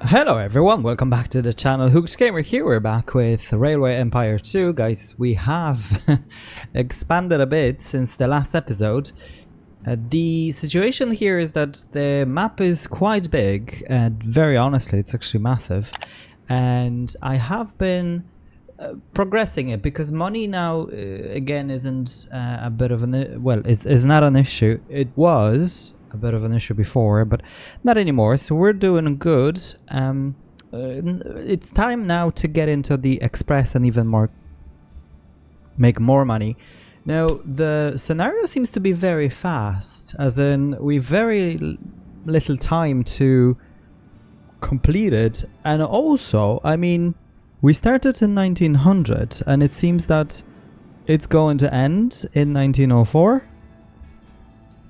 Hello everyone, welcome back to the channel. Hooked Gamer here. We're back with Railway Empire 2. Guys, we have expanded a bit since the last episode. The situation here is that the map is quite big, and very honestly it's actually massive. And I have been progressing it because money now again isn't a bit of an is not an issue. It was a bit of an issue before, but not anymore, so we're doing good. It's time now to get into the express and even more make more money. Now the scenario seems to be very fast, as in we've very little time to complete it. And also, I mean, we started in 1900 and it seems that it's going to end in 1904.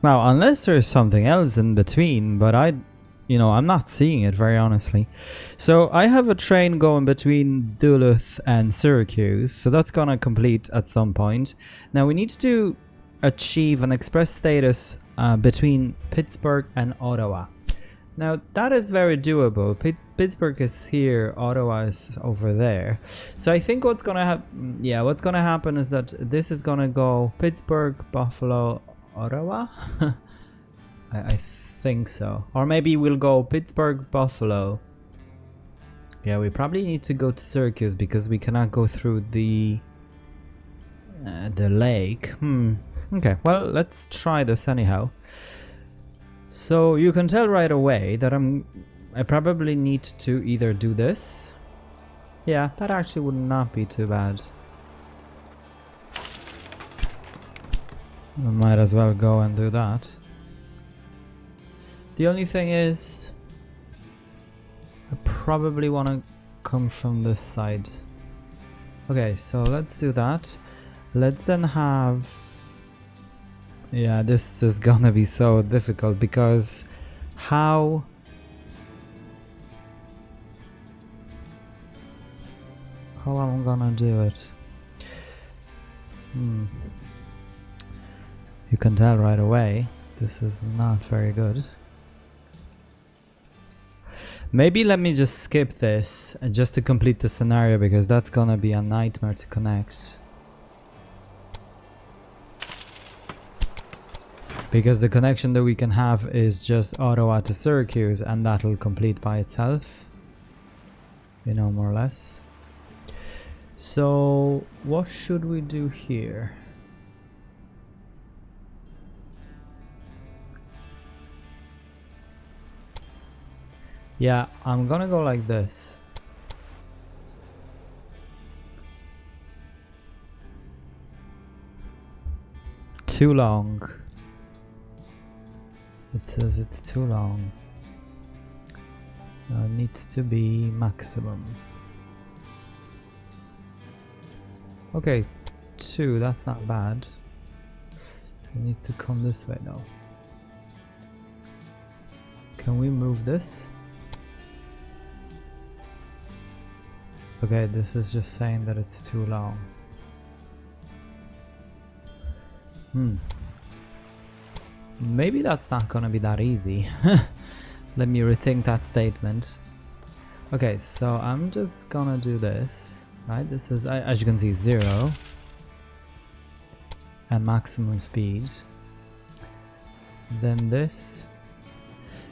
Now, unless there's something else in between, but I'm not seeing it, very honestly. So I have a train going between Duluth and Syracuse, so that's gonna complete at some point. Now we need to achieve an express status between Pittsburgh and Ottawa. Now that is very doable. Pittsburgh is here, Ottawa is over there. So I think what's gonna happen is that this is gonna go Pittsburgh, Buffalo, Ottawa? I think so. Or maybe we'll go Pittsburgh, Buffalo. Yeah, we probably need to go to Syracuse because we cannot go through the lake. Okay, well, let's try this anyhow. So you can tell right away that I probably need to either do this. Yeah, that actually would not be too bad. I might as well go and do that. The only thing is, I probably want to come from this side. Okay, so let's do that. Let's then have... Yeah, this is gonna be so difficult because how am I gonna do it? You can tell right away this is not very good. Maybe let me just skip this just to complete the scenario, because that's gonna be a nightmare to connect. Because the connection that we can have is just Ottawa to Syracuse, and that'll complete by itself. You know, more or less. So what should we do here? Yeah, I'm gonna go like this. Too long. It says it's too long. It needs to be maximum. Okay, 2, that's not bad. It needs to come this way though. Can we move this? Okay, this is just saying that it's too long. Maybe that's not gonna be that easy. Let me rethink that statement. Okay, so I'm just gonna do this, right? This is, as you can see, 0 and maximum speed. Then this.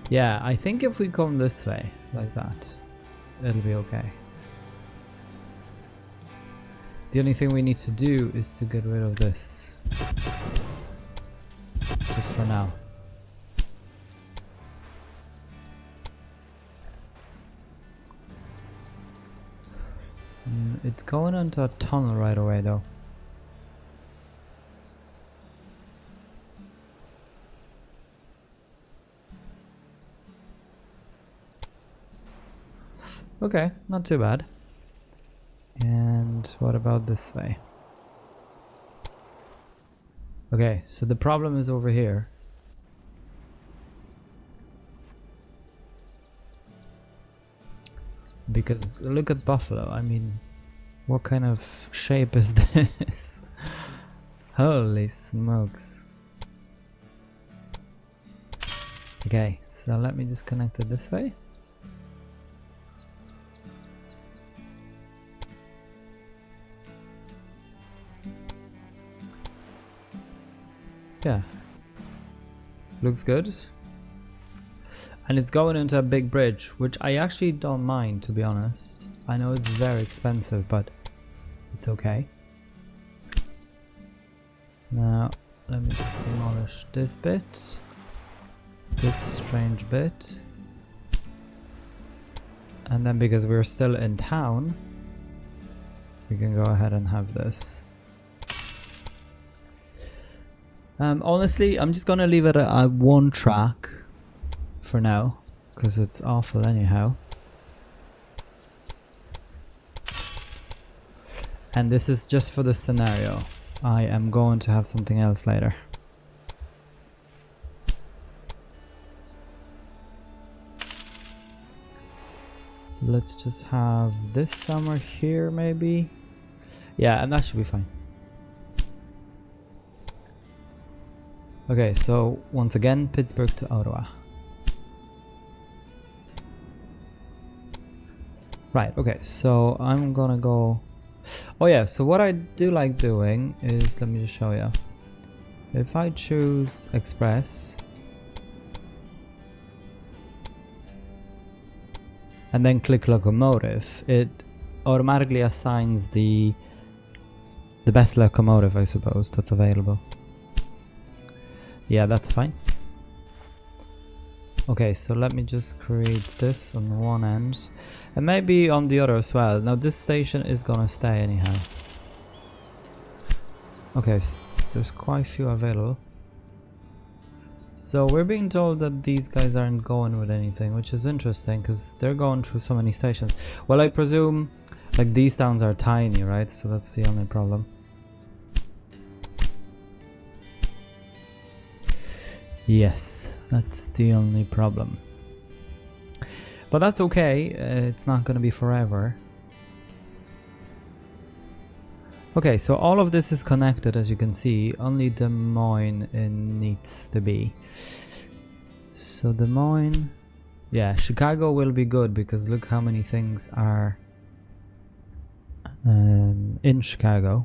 Yeah, I think if we come this way, like that, it'll be okay. The only thing we need to do is to get rid of this. Just for now. It's going into a tunnel right away though. Okay, not too bad. And what about this way? Okay, so the problem is over here. Because look at Buffalo, I mean, what kind of shape is this? Holy smokes. Okay, so let me just connect it this way. Yeah. Looks good. And it's going into a big bridge, which I actually don't mind, to be honest. I know it's very expensive, but it's okay. Now, let me just demolish this bit. This strange bit. And then because we're still in town, we can go ahead and have this. Honestly, I'm just gonna leave it at one track for now, because it's awful anyhow. And this is just for the scenario. I am going to have something else later. So let's just have this somewhere here maybe. Yeah, and that should be fine. Okay, so once again, Pittsburgh to Ottawa. Right, okay, so I'm gonna go... Oh yeah, so what I do like doing is, let me just show you. If I choose Express, and then click Locomotive, it automatically assigns the best locomotive, I suppose, that's available. Yeah, that's fine. Okay, so let me just create this on one end, and maybe on the other as well. Now this station is gonna stay anyhow. Okay, so there's quite a few available. So we're being told that these guys aren't going with anything, which is interesting because they're going through so many stations. Well, I presume like these towns are tiny, right? So that's the only problem. Yes, that's the only problem. But that's okay, it's not going to be forever. Okay, so all of this is connected, as you can see. Only Des Moines needs to be. So Des Moines... Yeah, Chicago will be good because look how many things are in Chicago.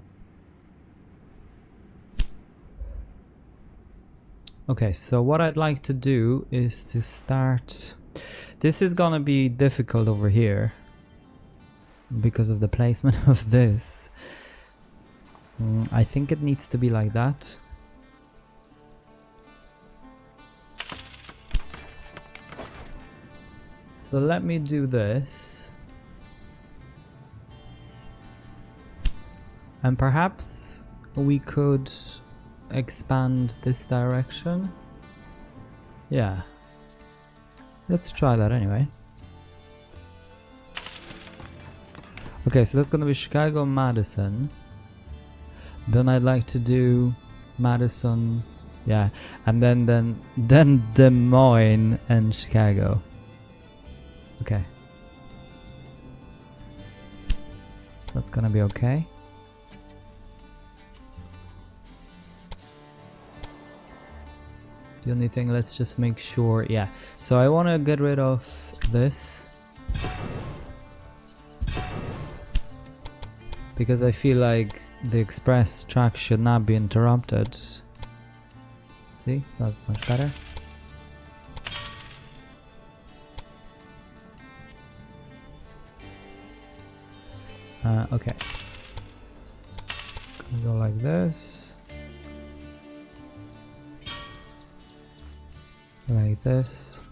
Okay, so what I'd like to do is to start... This is gonna be difficult over here because of the placement of this. I think it needs to be like that. So let me do this. And perhaps we could expand this direction. Yeah. Let's try that anyway. Okay, so that's gonna be Chicago, Madison. Then I'd like to do Madison, yeah, and then Des Moines and Chicago. Okay. So that's gonna be okay. The only thing, let's just make sure, yeah. So I want to get rid of this because I feel like the express track should not be interrupted. See, so that's much better. Okay. Gonna go like this. Like this.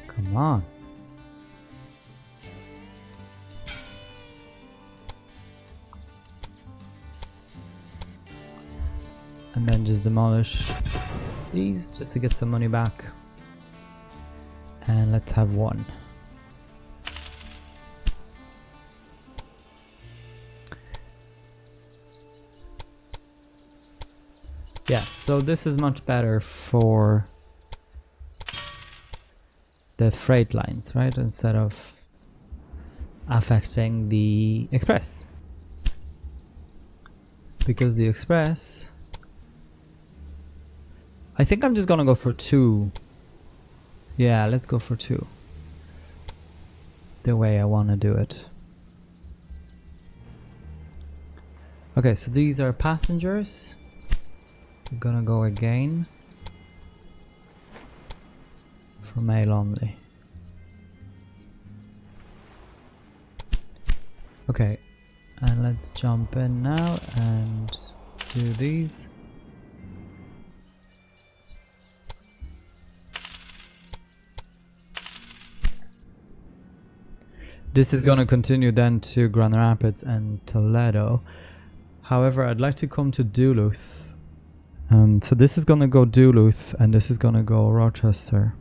Come on. And then just demolish these just to get some money back. And let's have one. Yeah, so this is much better for the freight lines, right? Instead of affecting the express. Because the express... I think I'm just gonna go for 2. Yeah, let's go for 2. The way I want to do it. Okay, so these are passengers. We're gonna go again for mail only. Okay, and let's jump in now and do these. This is gonna continue then to Grand Rapids and Toledo. However, I'd like to come to Duluth. So this is gonna go Duluth and this is gonna go Rochester.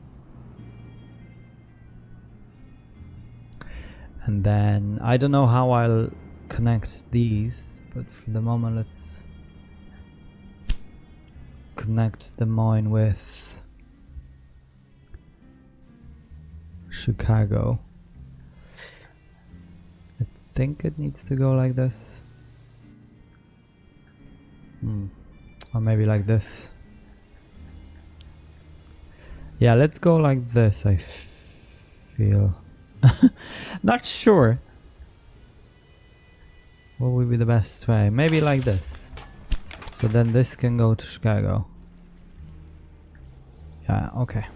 And then I don't know how I'll connect these, but for the moment let's connect Des Moines with Chicago. I think it needs to go like this. Or maybe like this. Yeah, let's go like this, I feel. Not sure what would be the best way. Maybe like this. So then this can go to Chicago. Yeah, okay.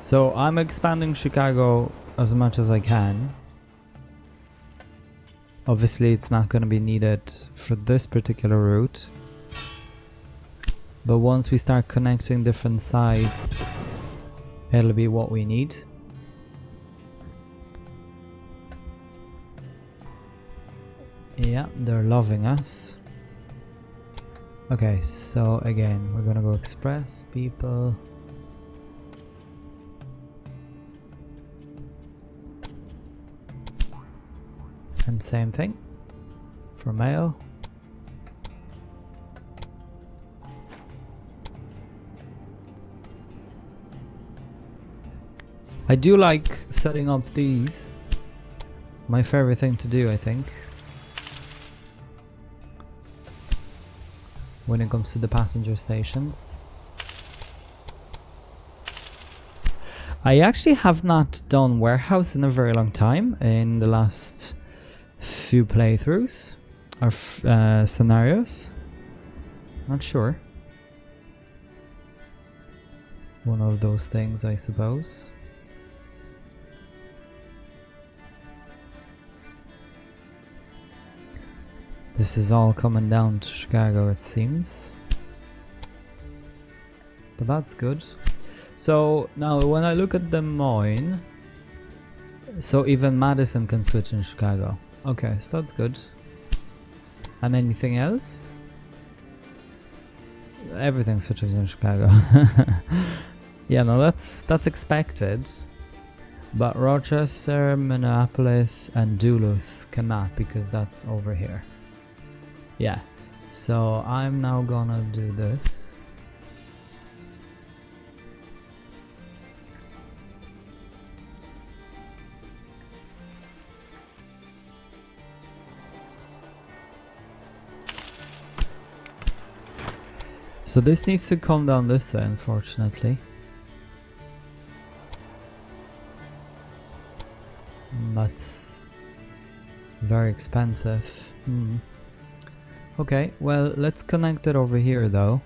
So I'm expanding Chicago as much as I can. Obviously it's not going to be needed for this particular route. But once we start connecting different sides, it'll be what we need. Yeah, they're loving us. Okay, so again, we're gonna go express, people. And same thing for mail. I do like setting up these. My favorite thing to do, I think, when it comes to the passenger stations. I actually have not done warehouse in a very long time in the last few playthroughs or scenarios. Not sure. One of those things, I suppose. This is all coming down to Chicago, it seems. But that's good. So now when I look at Des Moines, so even Madison can switch in Chicago. Okay, so that's good. And anything else? Everything switches in Chicago. Yeah, no, that's expected. But Rochester, Minneapolis, and Duluth cannot because that's over here. Yeah, so I'm now gonna do this. So this needs to come down this way, unfortunately. That's very expensive. Okay, well, let's connect it over here though.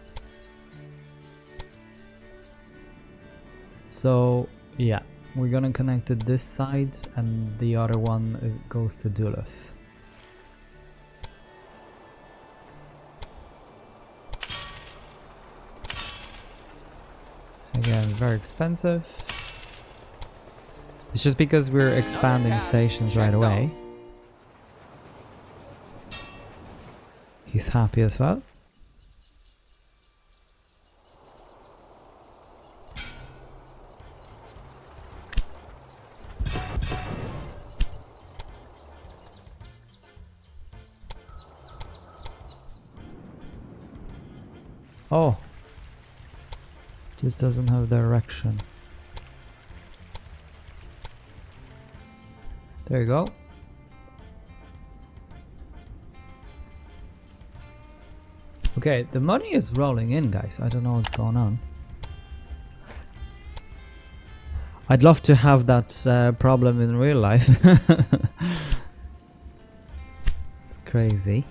So yeah, we're gonna connect it this side and the other one goes to Duluth. Again, very expensive. It's just because we're expanding stations right away. He's happy as well. Oh, just doesn't have direction. There you go. Okay, the money is rolling in, guys. I don't know what's going on. I'd love to have that problem in real life. It's crazy.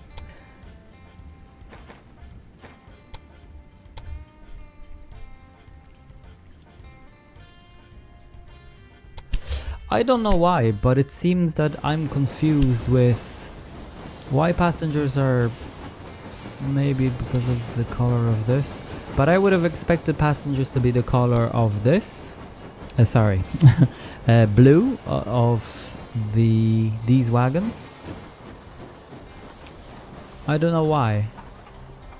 I don't know why, but it seems that I'm confused with why passengers are, maybe because of the color of this, but I would have expected passengers to be the color of this. Sorry, blue of these wagons. I don't know why.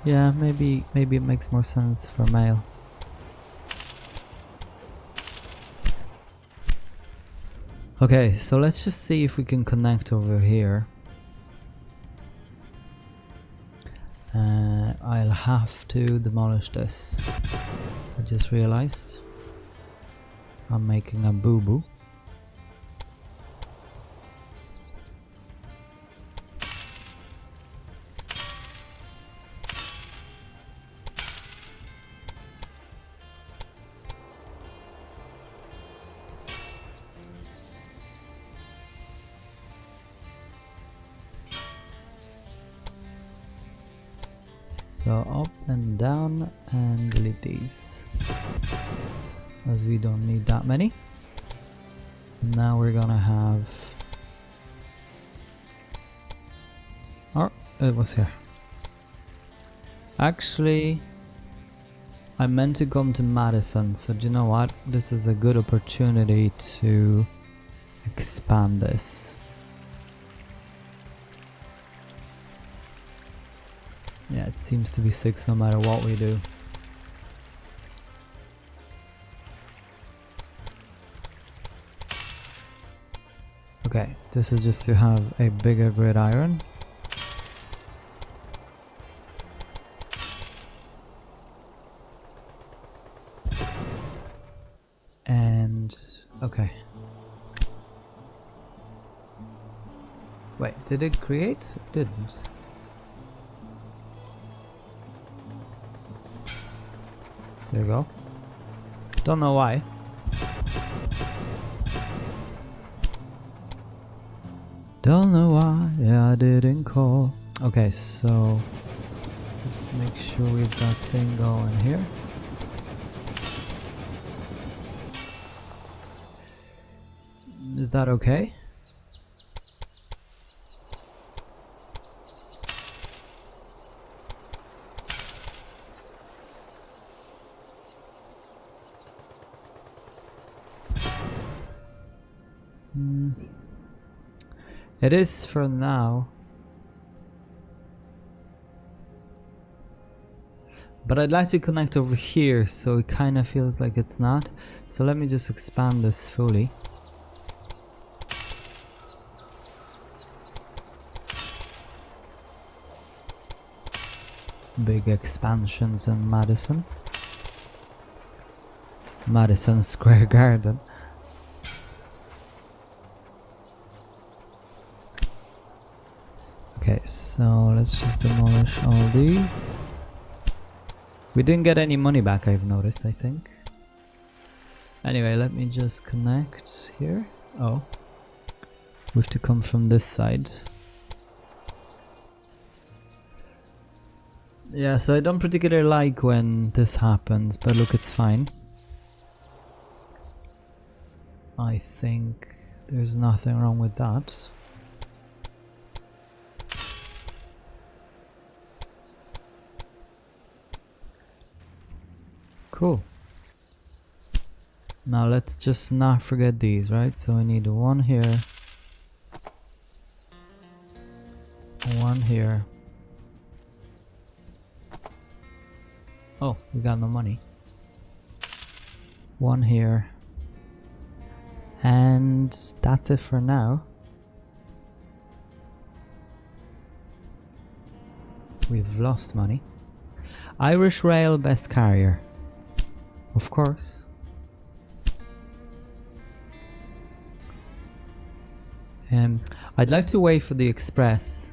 Yeah, maybe it makes more sense for male. Okay, so let's just see if we can connect over here. I'll have to demolish this. I just realized I'm making a boo-boo. So up and down and delete these, as we don't need that many. Now we're gonna have, oh, it was here. Actually, I meant to come to Madison, so do you know what? This is a good opportunity to expand this. Yeah, it seems to be 6 no matter what we do. Okay, this is just to have a bigger gridiron. And okay. Wait, did it create? It didn't. There you go. Don't know why. Don't know why I didn't call. Okay, so let's make sure we've got thing going here. Is that okay? It is for now. But I'd like to connect over here, so it kind of feels like it's not. So let me just expand this fully. Big expansions in Madison. Madison Square Garden. Okay, so let's just demolish all these. We didn't get any money back, I've noticed, I think. Anyway, let me just connect here. Oh. We have to come from this side. Yeah, so I don't particularly like when this happens, but look, it's fine. I think there's nothing wrong with that. Cool. Now let's just not forget these, right? So we need one here, one here. Oh, we got no money. One here. And that's it for now. We've lost money. Irish Rail best carrier. Of course. I'd like to wait for the express.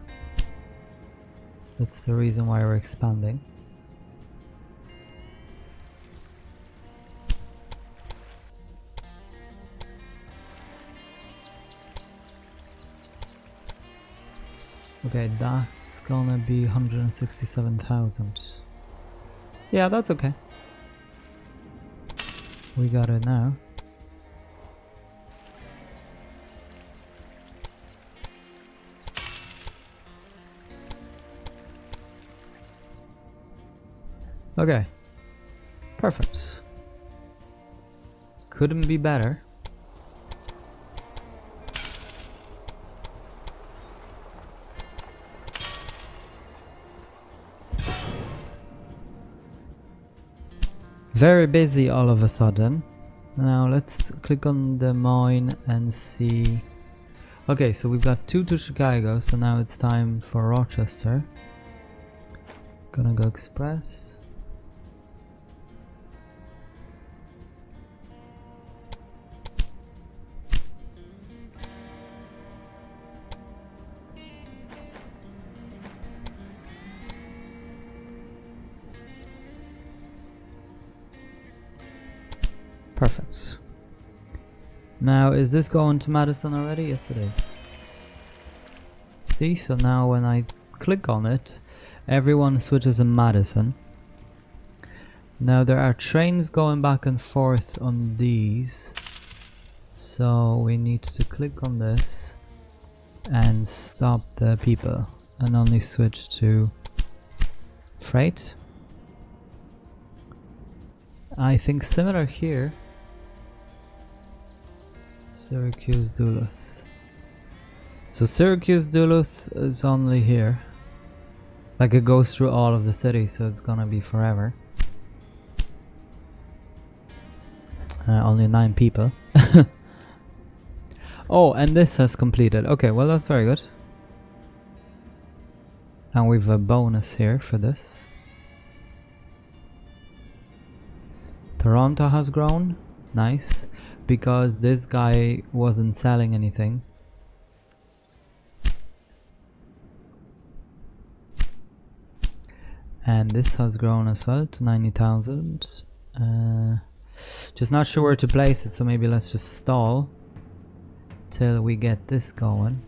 That's the reason why we're expanding. Okay, that's gonna be 167,000. Yeah, that's okay. We got it now. Okay. Perfect. Couldn't be better. Very busy all of a sudden. Now let's click on the mine and see. Okay, so we've got 2 to Chicago, so now it's time for Rochester. Gonna go express. Perfect. Now, is this going to Madison already? Yes, it is. See, so now when I click on it, everyone switches in Madison. Now there are trains going back and forth on these, so we need to click on this and stop the people and only switch to freight. I think similar here. Syracuse Duluth. So Syracuse Duluth is only here. Like it goes through all of the cities, so it's gonna be forever. Only 9 people. Oh, and this has completed. Okay, well that's very good. And we've a bonus here for this. Toronto has grown. Nice. Because this guy wasn't selling anything. And this has grown as well to 90,000. Just not sure where to place it, so maybe let's just stall till we get this going.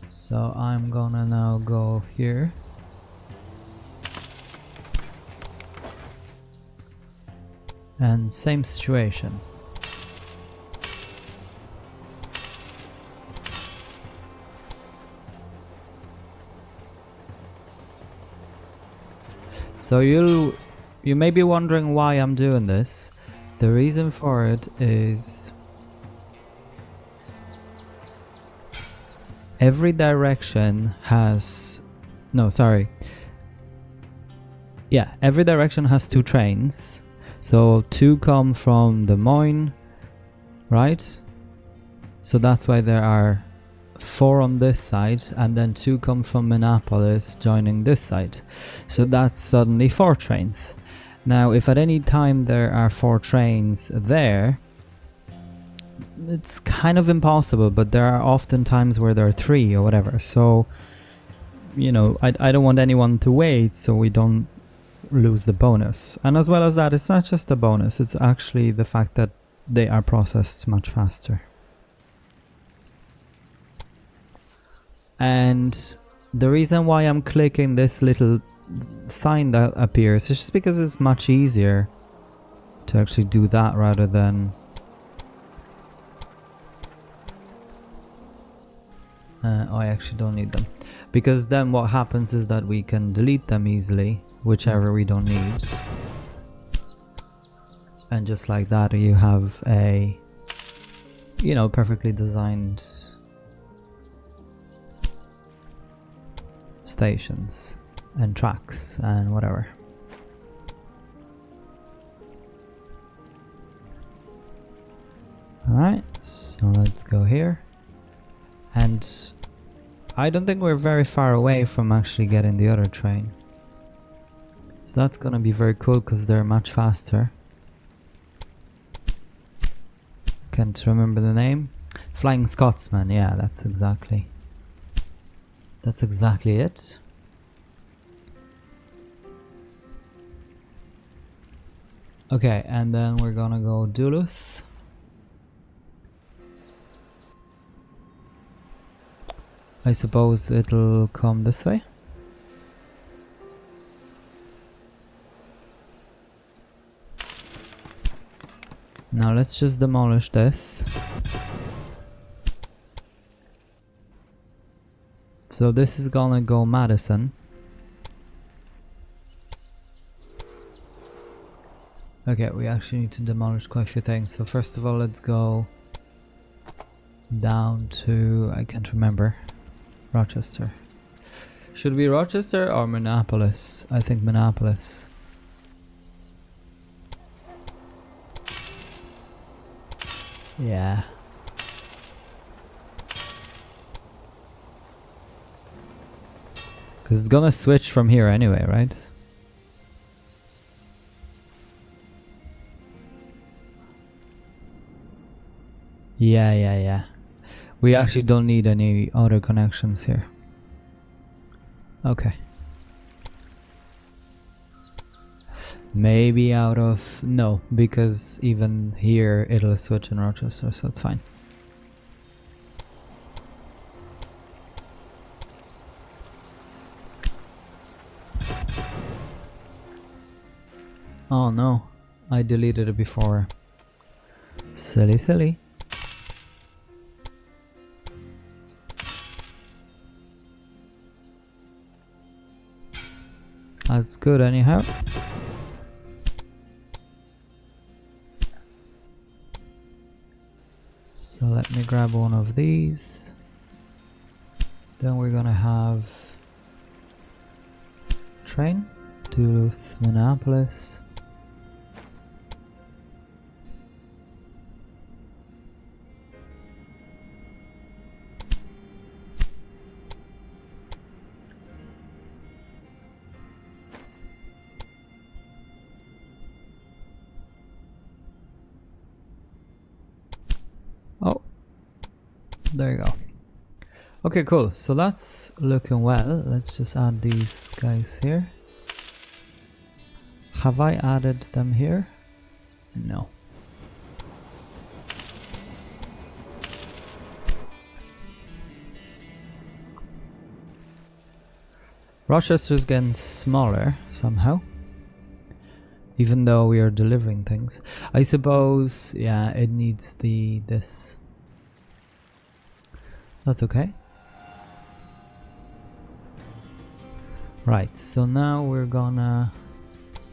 So I'm gonna now go here. And same situation. So you may be wondering why I'm doing this. The reason for it is every direction has every direction has 2 trains. So 2 come from Des Moines, right? So that's why there are 4 on this side, and then 2 come from Minneapolis joining this side. So that's suddenly 4 trains. Now, if at any time there are 4 trains there, it's kind of impossible, but there are often times where there are 3 or whatever. So, you know, I don't want anyone to wait, so we don't lose the bonus. And as well as that, it's not just the bonus, it's actually the fact that they are processed much faster. And the reason why I'm clicking this little sign that appears is just because it's much easier to actually do that rather than I actually don't need them, because then what happens is that we can delete them easily, whichever we don't need, and just like that you have a, you know, perfectly designed stations and tracks and whatever. Alright, so let's go here. And I don't think we're very far away from actually getting the other train. So that's gonna be very cool because they're much faster. Can't remember the name. Flying Scotsman, yeah, that's exactly That's exactly it. Okay, and then we're gonna go Duluth. I suppose it'll come this way. Now let's just demolish this. So this is gonna go Madison. Okay, we actually need to demolish quite a few things. So first of all, let's go down to, I can't remember, Rochester. Should be Rochester or Minneapolis? I think Minneapolis. Yeah. Because it's gonna switch from here anyway, right? Yeah. We actually don't need any other connections here. Okay. Maybe out of... no, because even here it'll switch in Rochester, so it's fine. Oh no, I deleted it before. Silly. That's good anyhow. So let me grab one of these. Then we're gonna have train, Duluth, Minneapolis. Oh, there you go. Okay, cool. So that's looking well. Let's just add these guys here. Have I added them here? No. Rochester's getting smaller somehow. Even though we are delivering things. I suppose, yeah, it needs this. That's okay. Right, so now we're gonna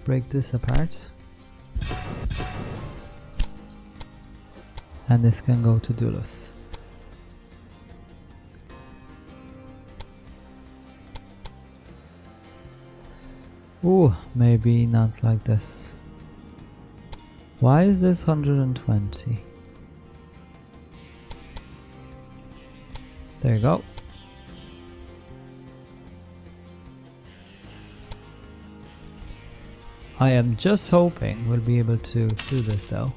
break this apart. And this can go to Duluth. Ooh, maybe not like this. Why is this 120? There you go. I am just hoping we'll be able to do this though.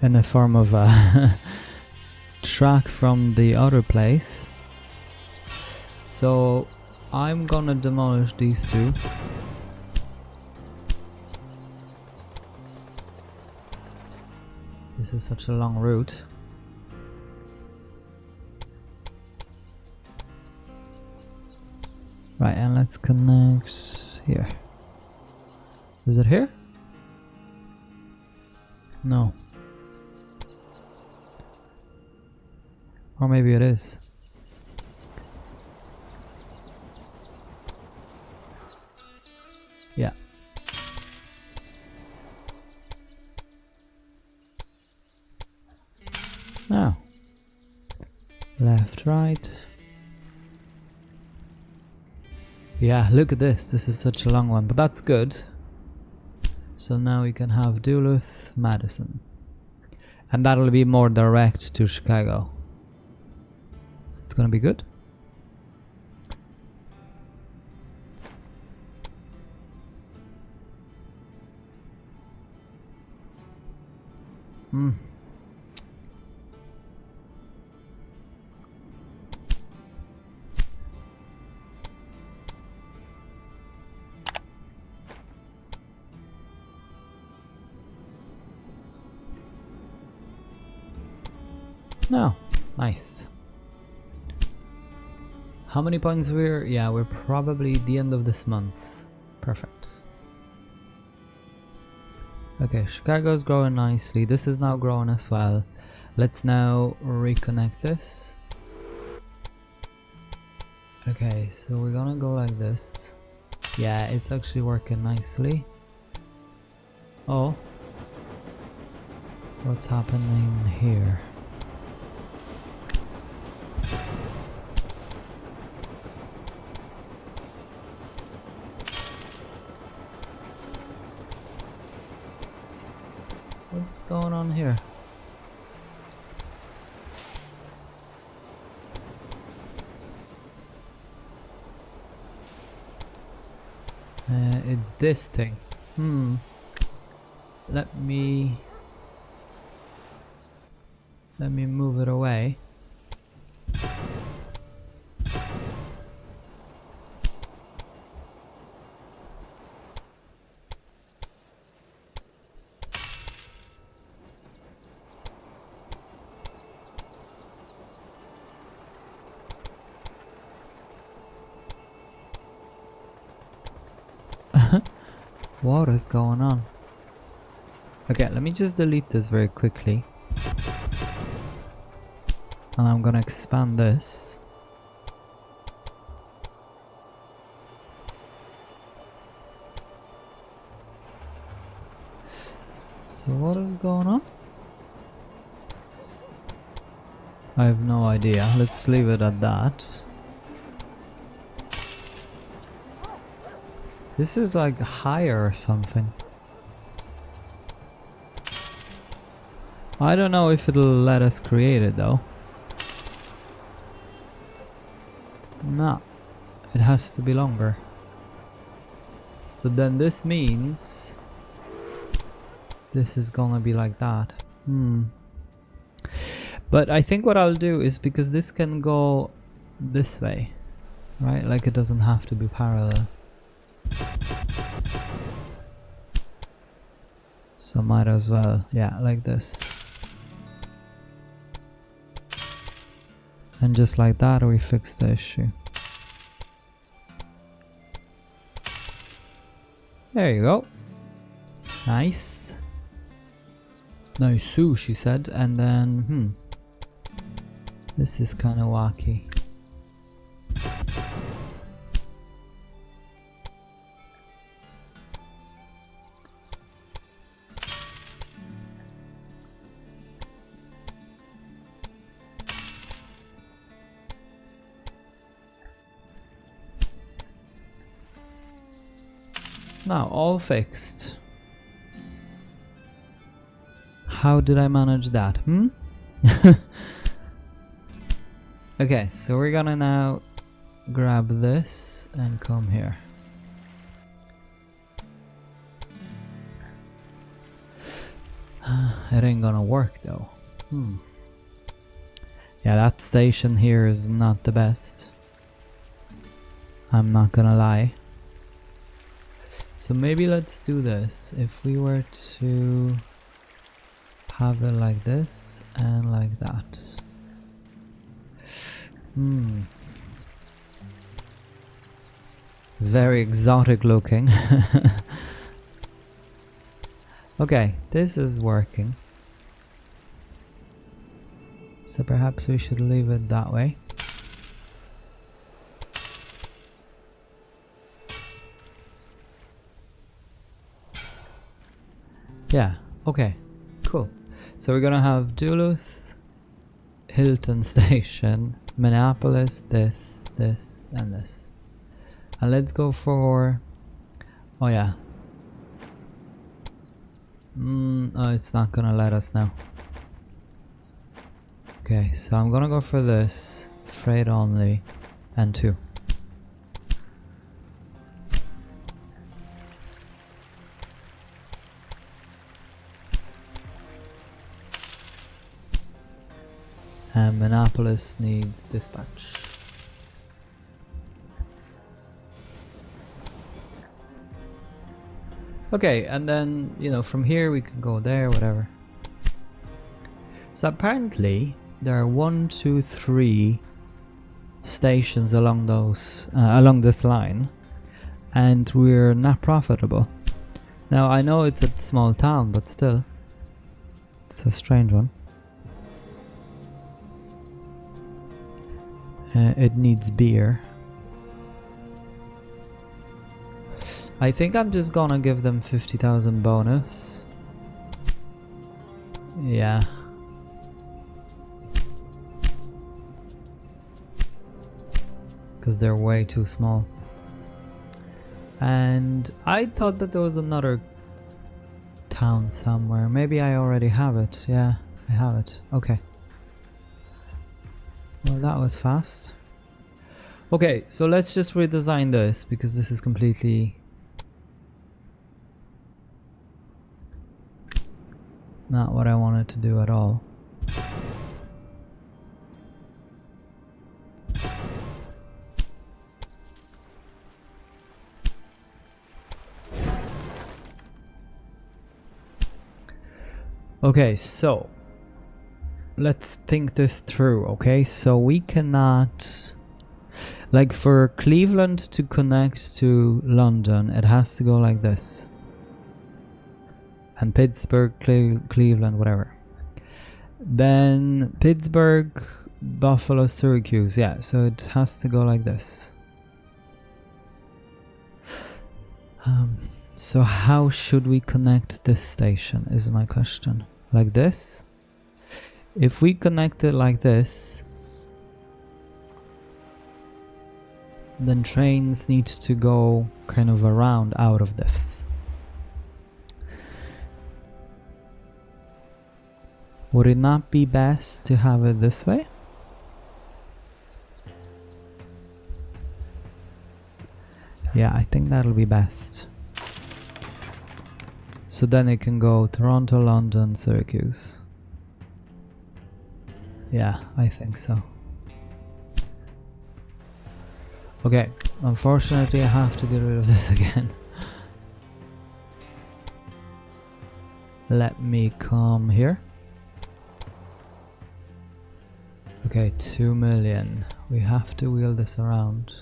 In the form of a track from the other place. So I'm gonna demolish these two. This is such a long route. Right, and let's connect here. Is it here? No. Or maybe it is. Yeah. Now. Left, right. Yeah, look at this. This is such a long one, but that's good. So now we can have Duluth, Madison. And that'll be more direct to Chicago. So it's gonna be good. Hmm. No, nice. How many points we're? Yeah, we're probably the end of this month. Perfect. Okay, Chicago's growing nicely. This is now growing as well. Let's now reconnect this. Okay, so we're gonna go like this. Yeah, it's actually working nicely. Oh. What's happening here? What's going on here? It's this thing. Let me move it away. What is going on? Okay, let me just delete this very quickly. And I'm gonna expand this. So what is going on? I have no idea. Let's leave it at that. This is like higher or something. I don't know if it'll let us create it though. No, it has to be longer. So then this means this is gonna be like that. But I think what I'll do is, because this can go this way, right? Like it doesn't have to be parallel. So might as well, yeah, like this. And just like that we fix the issue. There you go. Nice. Nice, she said. And then, this is kind of wacky. Now, all fixed. How did I manage that? Okay, so we're gonna now grab this and come here. It ain't gonna work though. Yeah, that station here is not the best. I'm not gonna lie. So maybe let's do this. If we were to have it like this and like that. Very exotic looking. Okay, this is working. So perhaps we should leave it that way. Yeah, okay, cool. So we're gonna have Duluth, Hilton Station, Minneapolis, this, and this. And let's go for... oh yeah. Oh, it's not gonna let us now. Okay, so I'm gonna go for this, freight only, and 2. Minneapolis needs dispatch. Okay, and then, you know, from here we can go there, whatever. So apparently there are 1, 2, 3 stations along those along this line, and we're not profitable. Now I know it's a small town, but still, it's a strange one. It needs beer. I think I'm just gonna give them 50,000 bonus. Yeah. Because they're way too small. And I thought that there was another town somewhere. Maybe I already have it. Yeah, I have it. Okay. Well, that was fast. Okay, so let's just redesign this because this is completely not what I wanted to do at all. Okay, so let's think this through, okay? So we cannot, like for Cleveland to connect to London, it has to go like this. And Pittsburgh, Cleveland, whatever. Then Pittsburgh, Buffalo, Syracuse, yeah, so it has to go like this. So how should we connect this station is my question. Like this? If we connect it like this, then trains need to go kind of around out of this. Would it not be best to have it this way? Yeah, I think that'll be best. So then it can go Toronto, London, Syracuse. Yeah, I think so. Okay, unfortunately I have to get rid of this again. Let me come here. Okay, 2 million. We have to wheel this around.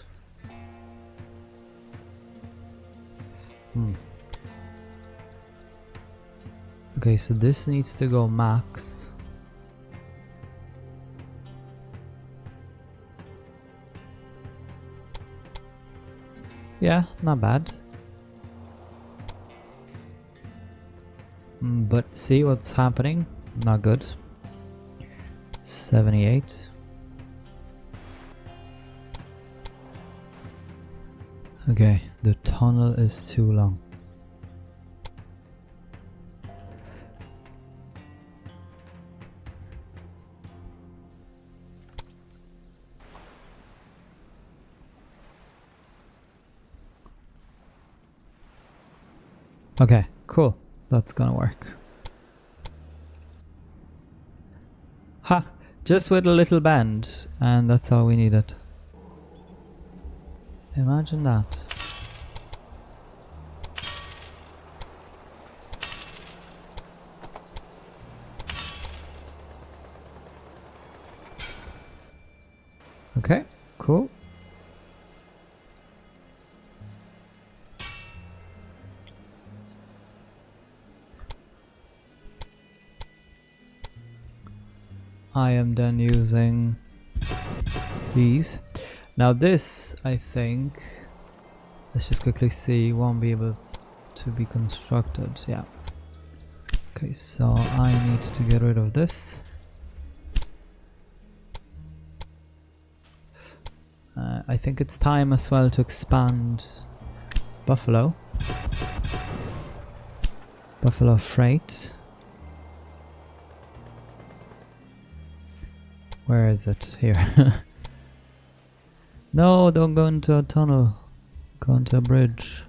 Okay, so this needs to go max. Yeah, not bad. But see what's happening? Not good. 78. Okay, the tunnel is too long. Okay, cool. That's gonna work. Ha! Just with a little bend, and that's all we needed. Imagine that. Okay, cool. I am then using these. Now this, I think, let's just quickly see, won't be able to be constructed. Yeah. Okay, so I need to get rid of this. I think it's time as well to expand Buffalo. Buffalo Freight. Where is it? Here. No, don't go into a tunnel. Go into a bridge.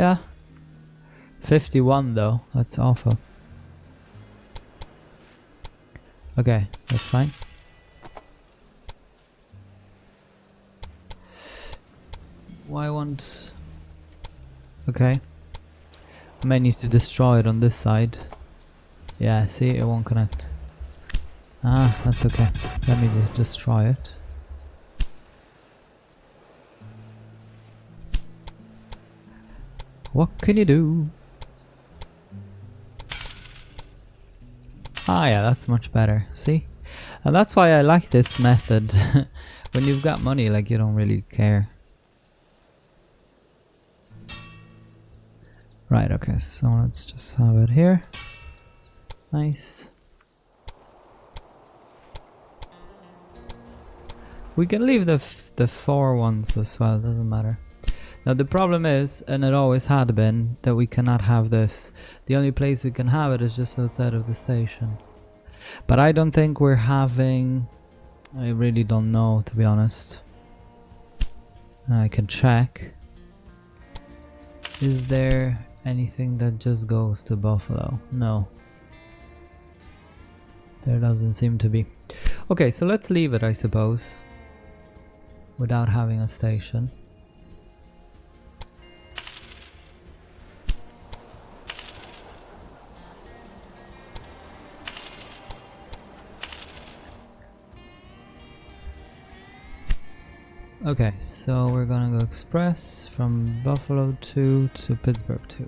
Yeah. 51 though, that's awful. Okay, that's fine. Why won't... Okay. I may need to destroy it on this side. Yeah, see, it won't connect. Ah, that's okay. Let me just destroy it. What can you do? Ah yeah, that's much better, see? And that's why I like this method. When you've got money, like, you don't really care. Right, okay, so let's just have it here. Nice. We can leave the 4 ones as well, doesn't matter. Now the problem is, and it always had been, that we cannot have this. The only place we can have it is just outside of the station. But I don't think we're having... I really don't know, to be honest. I can check. Is there anything that just goes to Buffalo? No. There doesn't seem to be. Okay, so let's leave it, I suppose. Without having a station. Okay, so we're gonna go express from Buffalo 2 to Pittsburgh 2.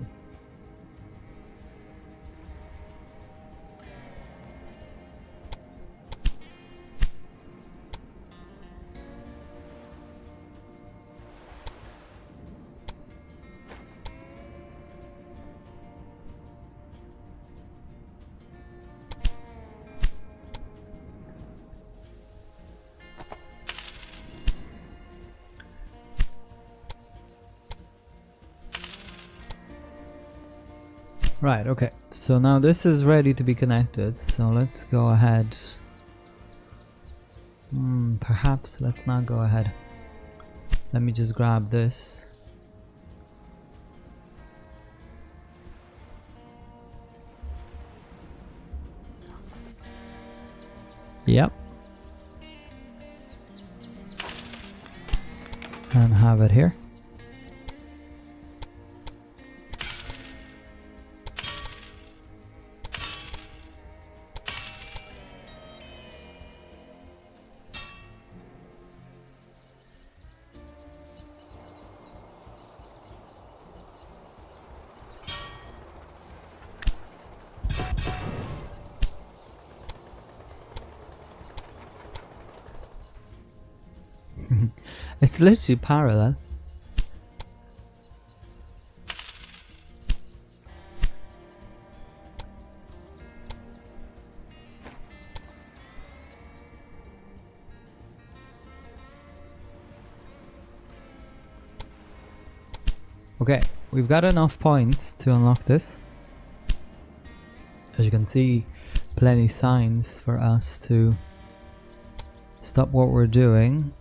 Right, okay, so now this is ready to be connected, so let's go ahead. Perhaps let's not go ahead. Let me just grab this. Yep. And have it here. It's literally parallel. Okay, we've got enough points to unlock this. As you can see, plenty signs for us to stop what we're doing.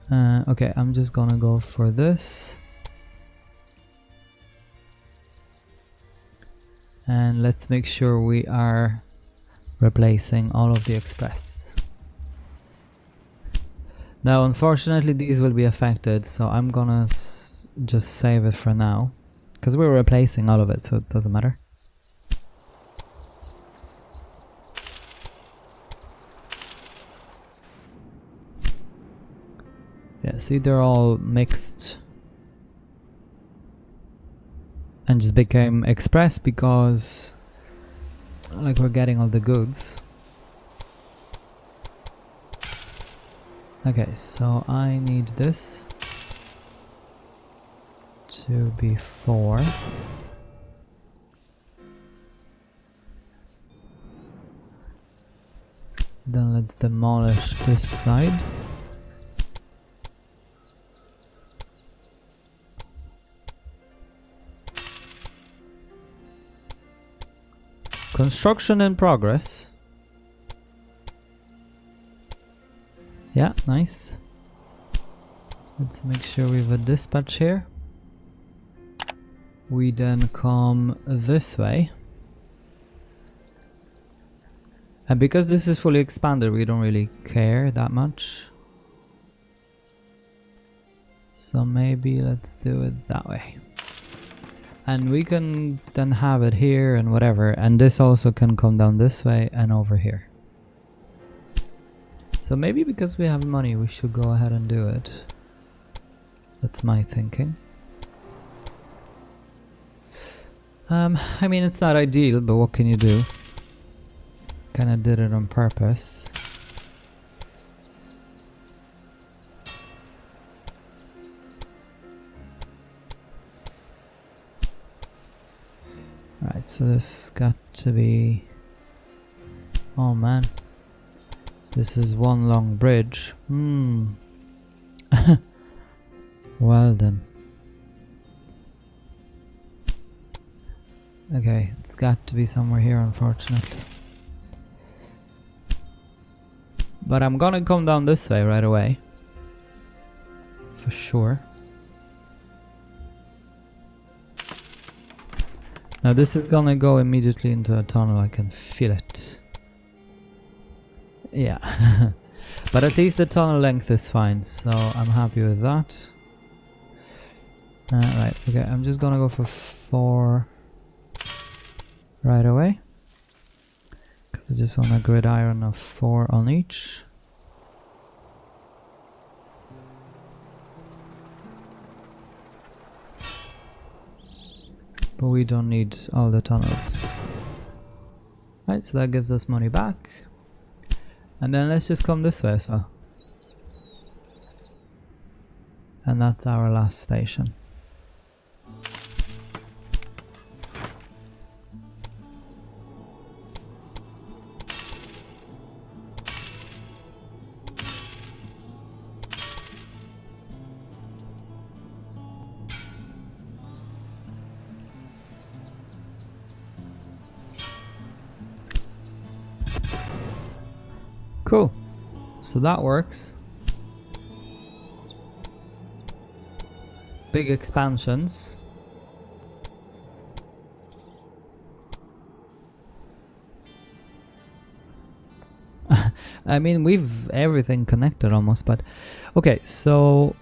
Okay, I'm just gonna go for this. And let's make sure we are replacing all of the express. Now, unfortunately, these will be affected, so I'm gonna just save it for now. Because we're replacing all of it, so it doesn't matter. Yeah, see, they're all mixed. And just became express because, like, we're getting all the goods. Okay, so I need this to be 4. Then let's demolish this side. Construction in progress. Yeah, nice. Let's make sure we have a dispatch here. We then come this way. And because this is fully expanded, we don't really care that much. So maybe let's do it that way. And we can then have it here and whatever. And this also can come down this way and over here. So maybe because we have money, we should go ahead and do it. That's my thinking. I mean, it's not ideal, but what can you do? Kinda did it on purpose. Right, so this got to be... Oh man. This is one long bridge. Well then. Okay, it's got to be somewhere here, unfortunately. But I'm gonna come down this way right away. For sure. Now this is gonna go immediately into a tunnel, I can feel it. Yeah. But at least the tunnel length is fine, so I'm happy with that. Right, okay, I'm just gonna go for 4 right away. Because I just want a gridiron of 4 on each. But we don't need all the tunnels. Right, so that gives us money back. And then let's just come this way as well. And that's our last station. Cool. So that works. Big expansions. I mean, we've everything connected almost, but okay, so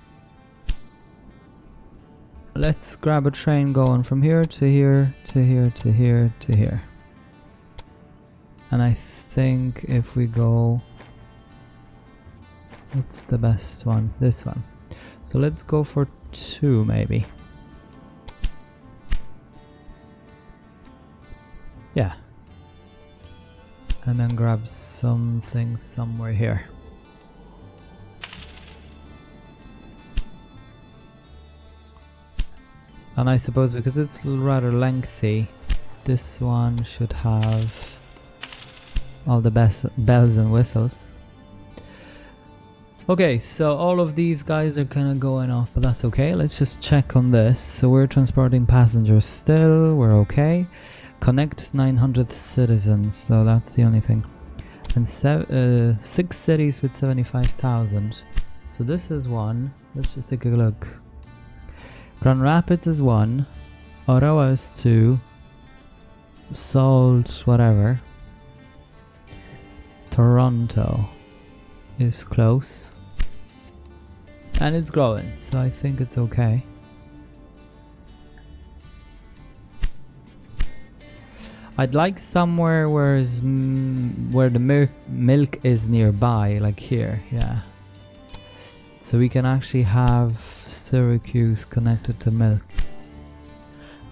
let's grab a train going from here to here to here to here to here. And I think if we go, what's the best one? This one. So let's go for 2 maybe. Yeah. And then grab something somewhere here. And I suppose because it's rather lengthy, this one should have all the best bells and whistles. Okay, so all of these guys are kind of going off, but that's okay. Let's just check on this. So we're transporting passengers still, we're okay. Connect 900 citizens, so that's the only thing. And 6 cities with 75,000. So this is 1. Let's just take a look. Grand Rapids is 1. Ottawa is 2. Salt, whatever. Toronto is close. And it's growing, so I think it's okay. I'd like somewhere where the milk is nearby, like here, yeah. So we can actually have Syracuse connected to milk.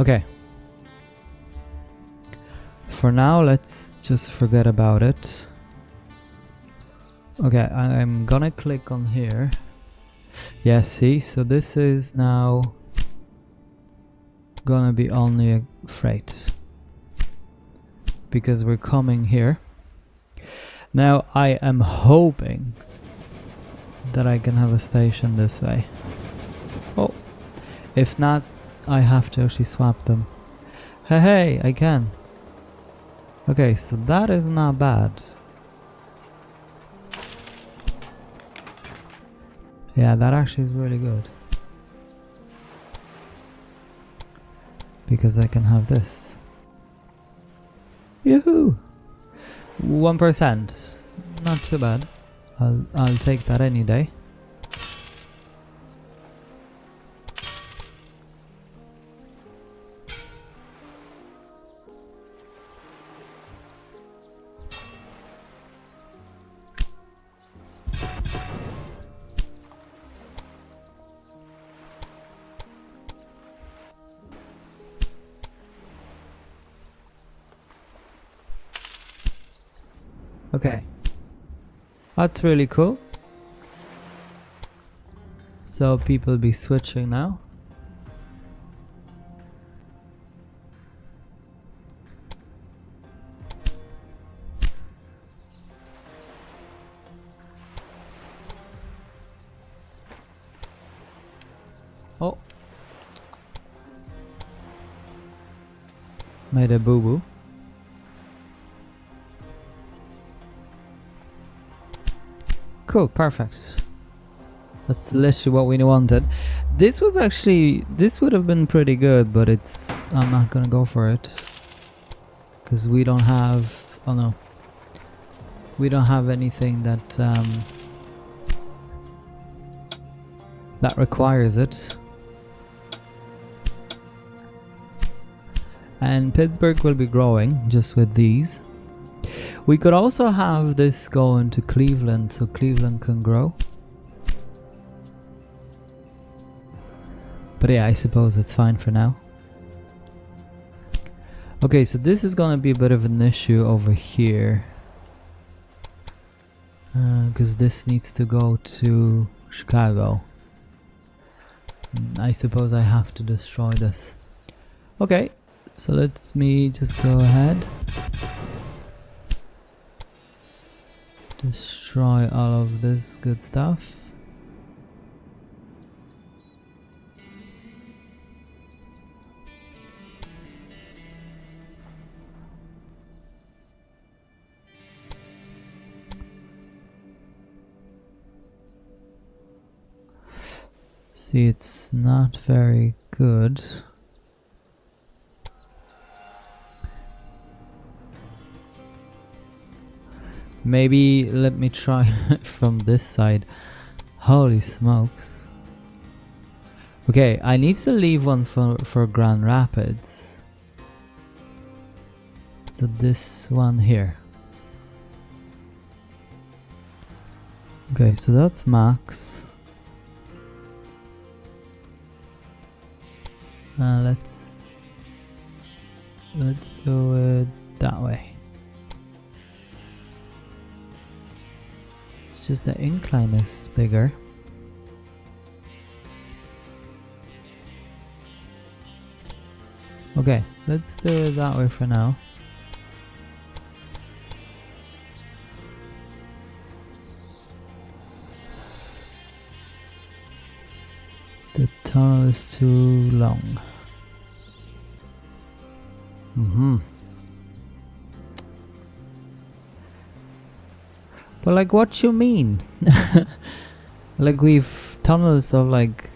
Okay. For now, let's just forget about it. Okay, I'm gonna click on here. Yeah, see, so this is now gonna be only a freight. Because we're coming here. Now I am hoping that I can have a station this way. Oh, if not, I have to actually swap them. Hey, I can. Okay, so that is not bad. Yeah, that actually is really good. because I can have this. Yoo-hoo! 1%. Not too bad. I'll take that any day. Okay. That's really cool. So people be switching now. Oh. Made a boo-boo. Cool, perfect. That's literally what we wanted. This was actually, this would have been pretty good, but it's, I'm not gonna go for it. Because we don't have, oh no. We don't have anything that, that requires it. And Pittsburgh will be growing just with these. We could also have this go into Cleveland so Cleveland can grow. But yeah, I suppose it's fine for now. Okay, so this is gonna be a bit of an issue over here. Because this needs to go to Chicago. I suppose I have to destroy this. Okay, so let me just go ahead. Destroy all of this good stuff. See, it's not very good. Maybe let me try from this side. Holy smokes. Okay, I need to leave one for Grand Rapids. So this one here. Okay, so that's max. Let's do it that way. It's just the incline is bigger. Okay, let's do it that way for now. The tunnel is too long. But like, what you mean? Like, we've tunnels of like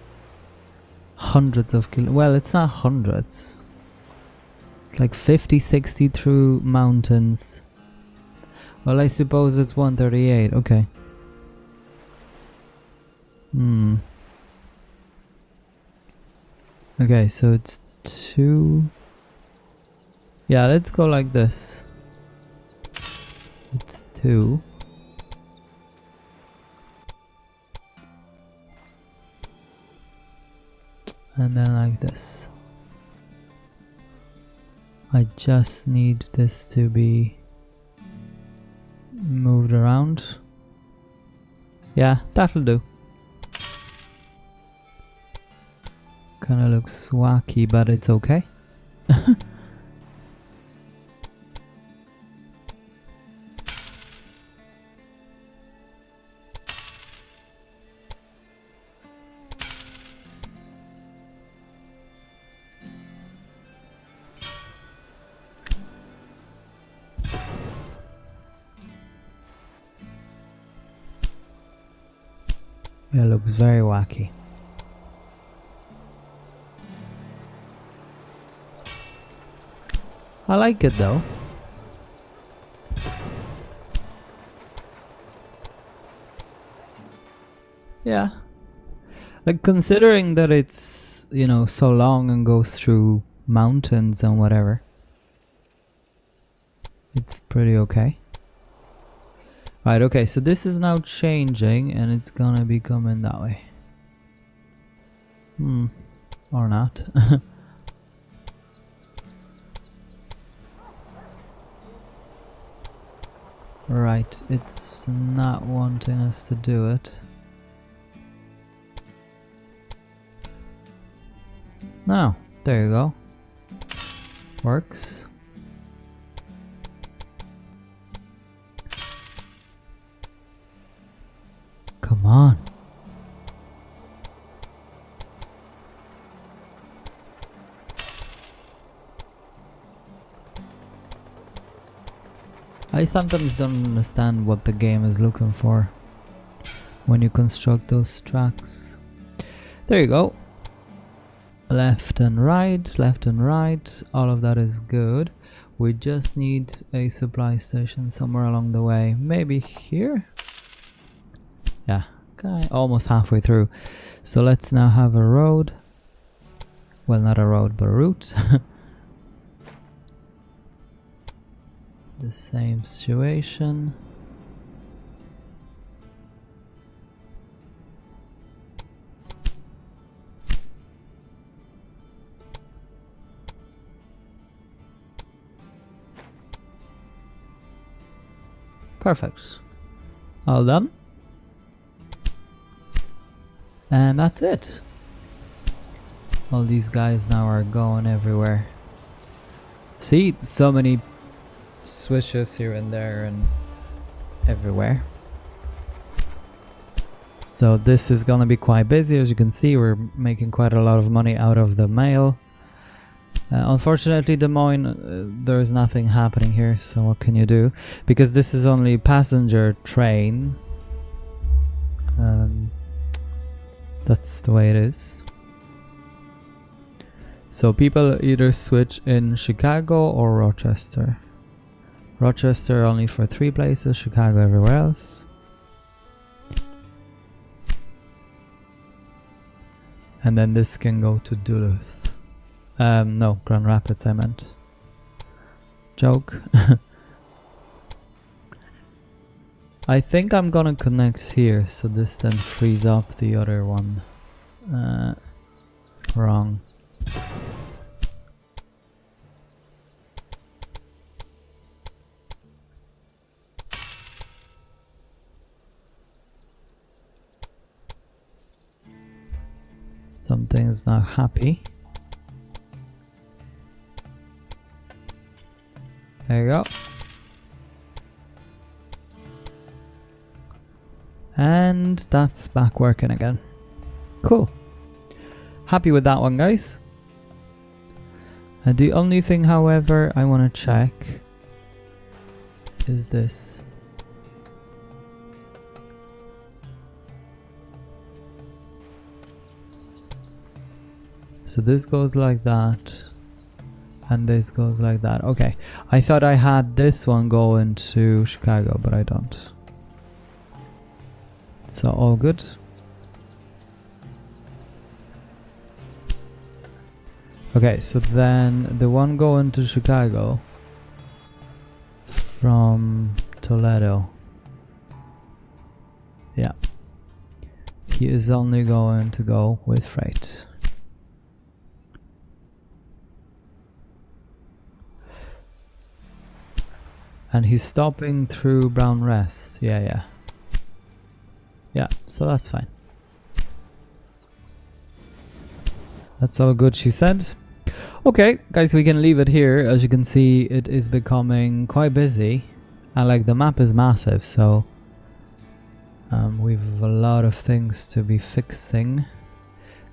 hundreds of well, it's not hundreds. It's like 50, 60 through mountains. Well, I suppose it's 138. Okay. Okay, so it's 2. Yeah, let's go like this. It's 2. And then like this. I just need this to be moved around. Yeah, that'll do. Kinda looks wacky, but it's okay. It looks very wacky. I like it though. Yeah. Like, considering that it's, you know, so long and goes through mountains and whatever, it's pretty okay. Right, okay, so this is now changing and it's gonna be coming that way. Or not. Right, it's not wanting us to do it. No, there you go. Works. Come on. I sometimes don't understand what the game is looking for when you construct those tracks. There you go. Left and right, all of that is good. We just need a supply station somewhere along the way. Maybe here? Yeah, okay, almost halfway through. So let's now have a road. Well, not a road, but a route. The same situation. Perfect. All done. And that's it. All these guys now are going everywhere. See, so many switches here and there and everywhere. So this is gonna be quite busy. As you can see, we're making quite a lot of money out of the mail. Unfortunately, Des Moines, there is nothing happening here, so what can you do? Because this is only passenger train. That's the way it is. So people either switch in Chicago or Rochester. Rochester only for 3 places, Chicago everywhere else. And then this can go to Duluth. No, Grand Rapids I meant. Joke. I think I'm gonna connect here, so this then frees up the other one. Wrong. Something's not happy. There you go. And that's back working again. Cool. Happy with that one, guys. The only thing, however, I want to check is this. So this goes like that, and this goes like that. Okay, I thought I had this one going to Chicago, but I don't. So all good. Okay, so then the one going to Chicago from Toledo. Yeah. He is only going to go with freight. And he's stopping through Brown Rest. Yeah. Yeah, so that's fine. That's all good, she said. Okay, guys, we can leave it here. As you can see, it is becoming quite busy. And like the map is massive, so we've a lot of things to be fixing.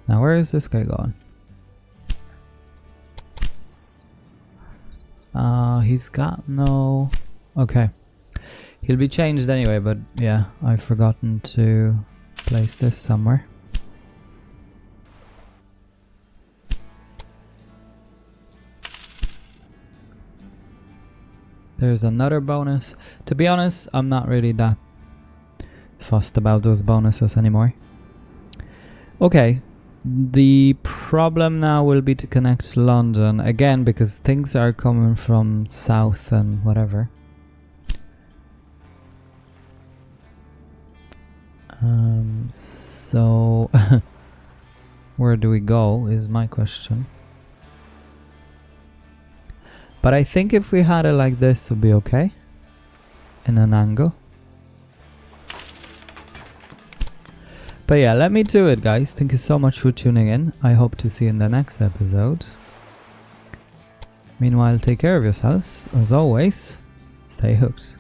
Now, where is this guy going? He's got no... Okay. He'll be changed anyway, but yeah, I've forgotten to place this somewhere. There's another bonus. To be honest, I'm not really that fussed about those bonuses anymore. Okay, the problem now will be to connect London again, because things are coming from south and whatever. So where do we go is my question. But I think if we had it like this, it would be okay in an angle. But yeah, let me do it, guys. Thank you so much for tuning in. I hope to see you in the next episode. Meanwhile, take care of yourselves. As always, stay hooked.